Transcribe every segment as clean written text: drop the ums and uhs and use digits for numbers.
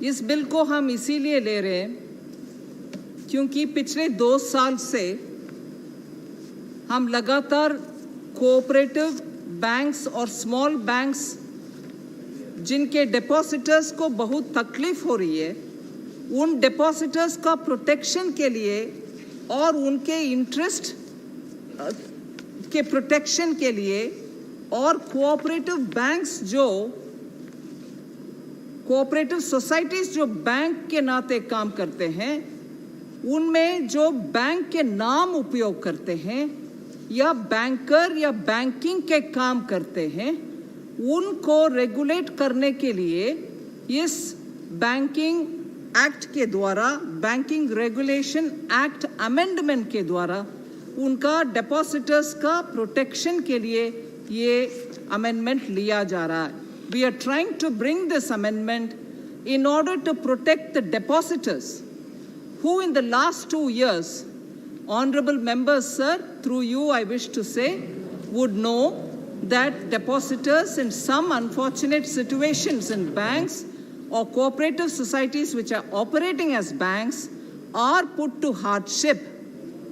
इस बिल को हम इसीलिए ले रहे हैं क्योंकि पिछले 2 साल से हम लगातार कोऑपरेटिव बैंक्स और स्मॉल बैंक्स जिनके डिपॉजिटर्स को बहुत तकलीफ हो रही है, उन डिपॉजिटर्स का प्रोटेक्शन के लिए और उनके इंटरेस्ट के प्रोटेक्शन के लिए और कोऑपरेटिव बैंक्स जो कोऑपरेटिव सोसाइटीज जो बैंक के नाते काम करते हैं, उनमें जो बैंक के नाम उपयोग करते हैं या बैंकर या बैंकिंग के काम करते हैं, उनको रेगुलेट करने के लिए इस बैंकिंग एक्ट के द्वारा, बैंकिंग रेगुलेशन एक्ट अमेंडमेंट के द्वारा उनका डिपॉजिटर्स का प्रोटेक्शन के लिए ये अमेंडमेंट लिया जा रहा है। We are trying to bring this amendment in order to protect the depositors who in the last 2 years, honorable members, sir, through you I wish to say, would know that depositors in some unfortunate situations in banks or cooperative societies which are operating as banks are put to hardship,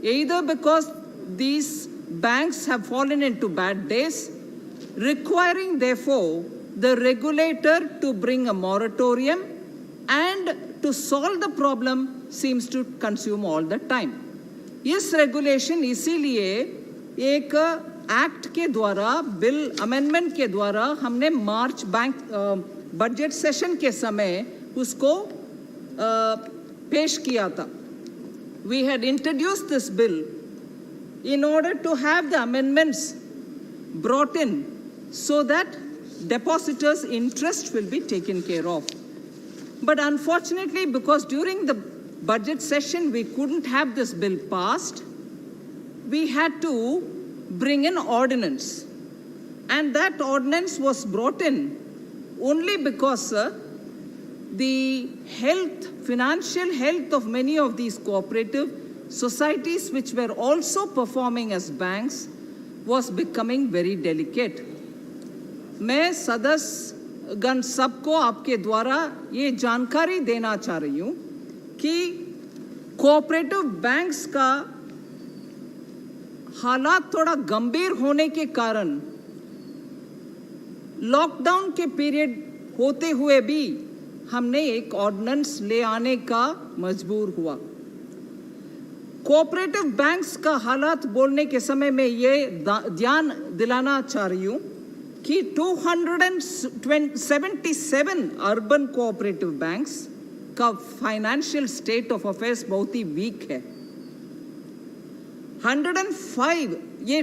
either because these banks have fallen into bad days, requiring therefore the regulator to bring a moratorium and to solve the problem seems to consume all the time. इस regulation इसीलिए एक act के द्वारा, bill amendment के द्वारा हमने मार्च bank budget session के समय उसको पेश किया था. We had introduced this bill in order to have the amendments brought in so that depositors' interest will be taken care of. But unfortunately, because during the budget session we couldn't have this bill passed, we had to bring an ordinance. And that ordinance was brought in only because the health, financial health of many of these cooperative societies which were also performing as banks was becoming very delicate. मैं सदस्य गण सबको आपके द्वारा ये जानकारी देना चाह रही हूँ कि कोऑपरेटिव बैंक्स का हालात थोड़ा गंभीर होने के कारण लॉकडाउन के पीरियड होते हुए भी हमने एक ऑर्डिनेंस ले आने का मजबूर हुआ. कोऑपरेटिव बैंक्स का हालात बोलने के समय में ये ध्यान दिलाना चाह रही हूँ कि 277 अर्बन कोऑपरेटिव बैंक्स का फाइनेंशियल स्टेट ऑफ अफेयर्स बहुत ही वीक है.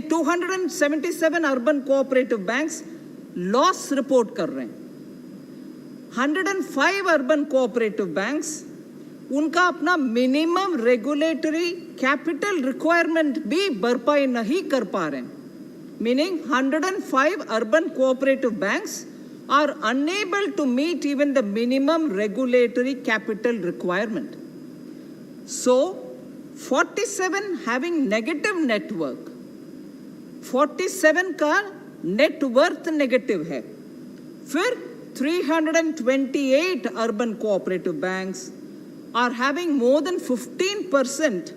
277 urban cooperative banks loss report कर रहे हैं. 105 अर्बन कोऑपरेटिव बैंक्स उनका अपना मिनिमम रेगुलेटरी कैपिटल रिक्वायरमेंट भी भरपाई नहीं कर पा रहे हैं. Meaning 105 urban cooperative banks are unable to meet even the minimum regulatory capital requirement. So 47 having negative net worth, 47 का net worth negative है. फिर 328 urban cooperative banks are having more than 15%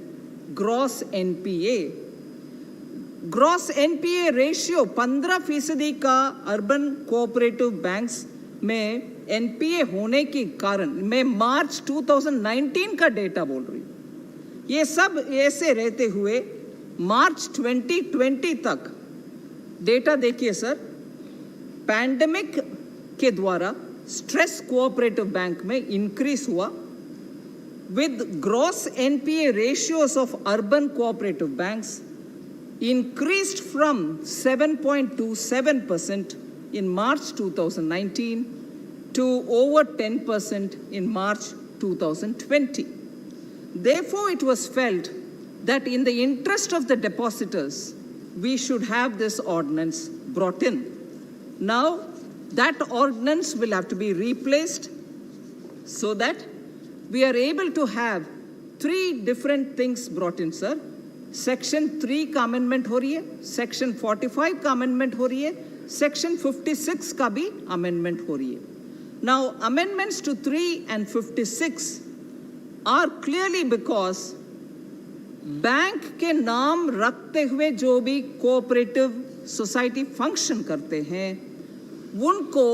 gross NPA. Gross NPA ratio 15% का urban cooperative banks में NPA होने के कारण, मैं मार्च 2019 का डेटा बोल रही हूँ, ये सब ऐसे रहते हुए मार्च 2020 तक डेटा देखिए सर, पैंडेमिक के द्वारा स्ट्रेस कोऑपरेटिव बैंक में इंक्रीज हुआ with gross NPA ratios of urban cooperative banks increased from 7.27% in March 2019 to over 10% in March 2020. Therefore, it was felt that in the interest of the depositors, we should have this ordinance brought in. Now, that ordinance will have to be replaced so that we are able to have 3 different things brought in, sir. Section 3 का amendment हो रही है, section 45 का amendment हो रही है, section 56 का भी अमेंडमेंट हो रही है. Now, amendments to 3 and 56 are clearly because bank के नाम रखते हुए जो भी कोऑपरेटिव सोसाइटी फंक्शन करते हैं उनको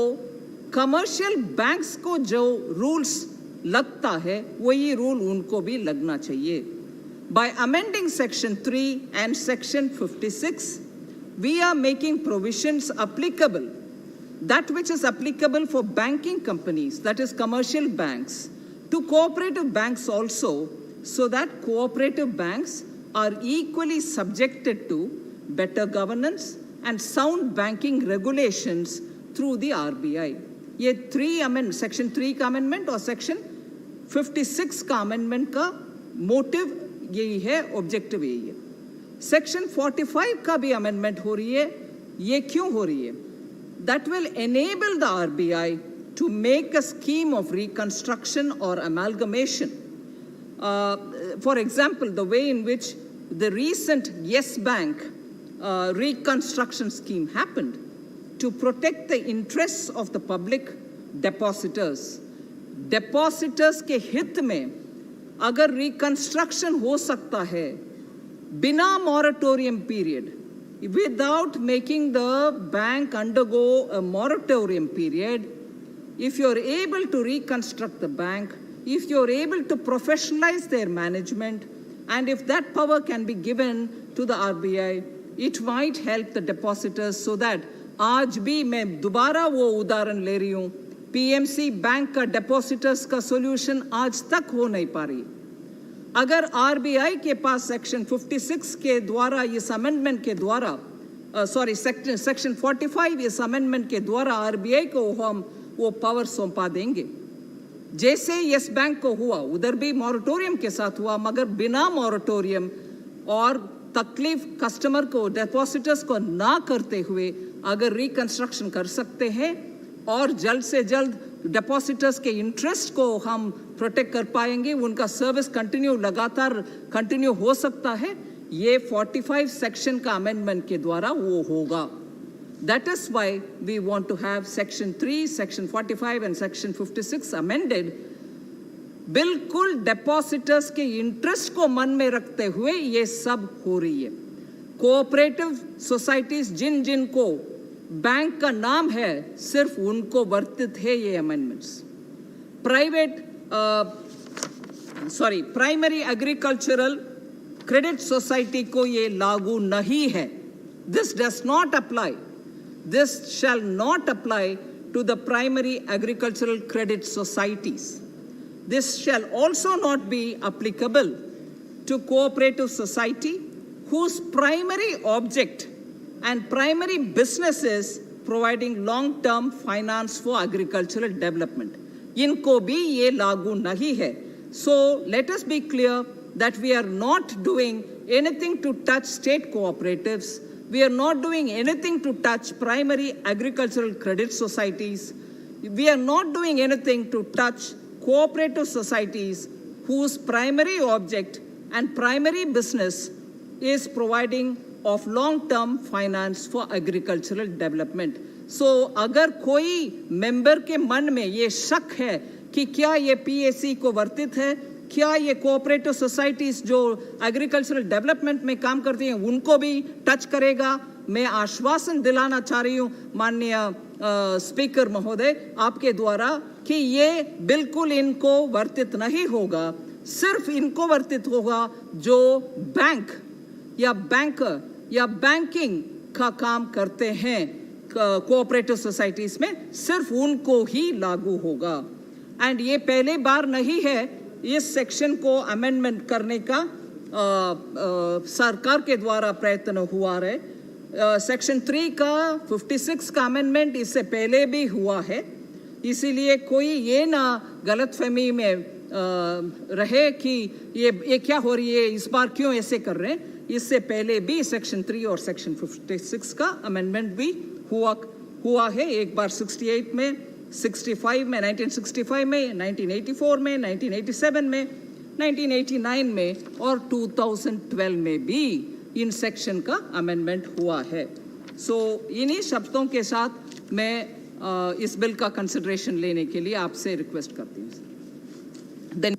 कमर्शियल बैंक्स को जो रूल्स लगता है वही रूल उनको भी लगना चाहिए. By amending section 3 and section 56, we are making provisions applicable, that which is applicable for banking companies, that is commercial banks, to cooperative banks also, so that cooperative banks are equally subjected to better governance and sound banking regulations through the RBI. ये section 3 का amendment और section 56 का amendment का motive यही है, objective यही है. Section 45 का भी अमेंडमेंट हो रही है. ये क्यों हो रही है? That will enable the RBI to make a scheme of reconstruction और amalgamation. For example, the way in which the recent Yes Bank reconstruction scheme happened to protect the interests of the public depositors. Depositors के हित में अगर reconstruction हो सकता है बिना moratorium period, without making the bank undergo a moratorium period, if you're able to reconstruct the bank, if you're able to professionalize their management, and if that power can be given to the RBI, it might help the depositors so that आज भी मैं दोबारा वो उदाहरण ले रही हूँ, PMC bank का डेपोसिटर्स का सॉल्यूशन आज तक हो नहीं पा रही. अगर आरबीआई के पास सेक्शन 56 के द्वारा इस अमेंडमेंट के द्वारा सेक्शन 45 इस अमेंडमेंट के द्वारा आरबीआई को हम वो पावर सौंपा देंगे, जैसे यस बैंक को हुआ, उधर भी मॉरेटोरियम के साथ हुआ, मगर बिना मॉरेटोरियम और तकलीफ कस्टमर को, डेपोसिटर्स को ना करते हुए अगर रिकंस्ट्रक्शन कर सकते हैं और जल्द से जल्द डेपोसिटर्स के इंटरेस्ट को हम प्रोटेक्ट कर पाएंगे, उनका सर्विस लगातार कंटिन्यू हो सकता है, ये 45 सेक्शन का अमेंडमेंट के द्वारा वो होगा. That is why we want to have section 3, section 45 and section 56 amended. बिल्कुल डेपोसिटर्स के इंटरेस्ट को मन में रखते हुए ये सब हो रही है. कोऑपरेटिव सोसाइटीज जिन जिन को बैंक का नाम है सिर्फ उनको वर्तित है ये amendments. Primary agricultural credit society को ये लागू नहीं है. This does not apply, this shall not apply to the primary agricultural credit societies. This shall also not be applicable to cooperative society whose primary object and primary business is providing long-term finance for agricultural development. इनको भी ये लागू नहीं है. So let us be clear that we are not doing anything to touch state cooperatives. We are not doing anything to touch primary agricultural credit societies. We are not doing anything to touch cooperative societies whose primary object and primary business is providing of long-term finance for agricultural development. So अगर कोई member के मन में ये शक है कि क्या ये पीएसी को वर्तित है, क्या ये कोऑपरेटिव सोसाइटीज जो एग्रीकल्चरल डेवलपमेंट में काम करती हैं उनको भी टच करेगा, मैं आश्वासन दिलाना चाह रही हूँ माननीय स्पीकर महोदय आपके द्वारा कि ये बिल्कुल इनको वर्तित नहीं होगा. सिर्फ इनको वर्तित होगा जो बैंक या बैंकर या बैंकिंग का काम करते हैं कोऑपरेटिव सोसाइटीज में, सिर्फ उनको ही लागू होगा. एंड ये पहले बार नहीं है इस सेक्शन को अमेंडमेंट करने का सरकार के द्वारा प्रयत्न हुआ है. सेक्शन 3 का 56 का अमेंडमेंट इससे पहले भी हुआ है, इसीलिए कोई ये ना गलतफहमी में रहे कि ये क्या हो रही है, इस बार क्यों ऐसे कर रहे हैं. इससे पहले भी सेक्शन 3 और सेक्शन 56 का अमेंडमेंट भी हुआ है. एक बार 68 में, 65 में, 1965 में, 1984 में, 1987 में, 1989 में और 2012 में भी इन सेक्शन का अमेंडमेंट हुआ है. सो इन्हीं शब्दों के साथ मैं इस बिल का कंसिडरेशन लेने के लिए आपसे रिक्वेस्ट करती हूँ सर।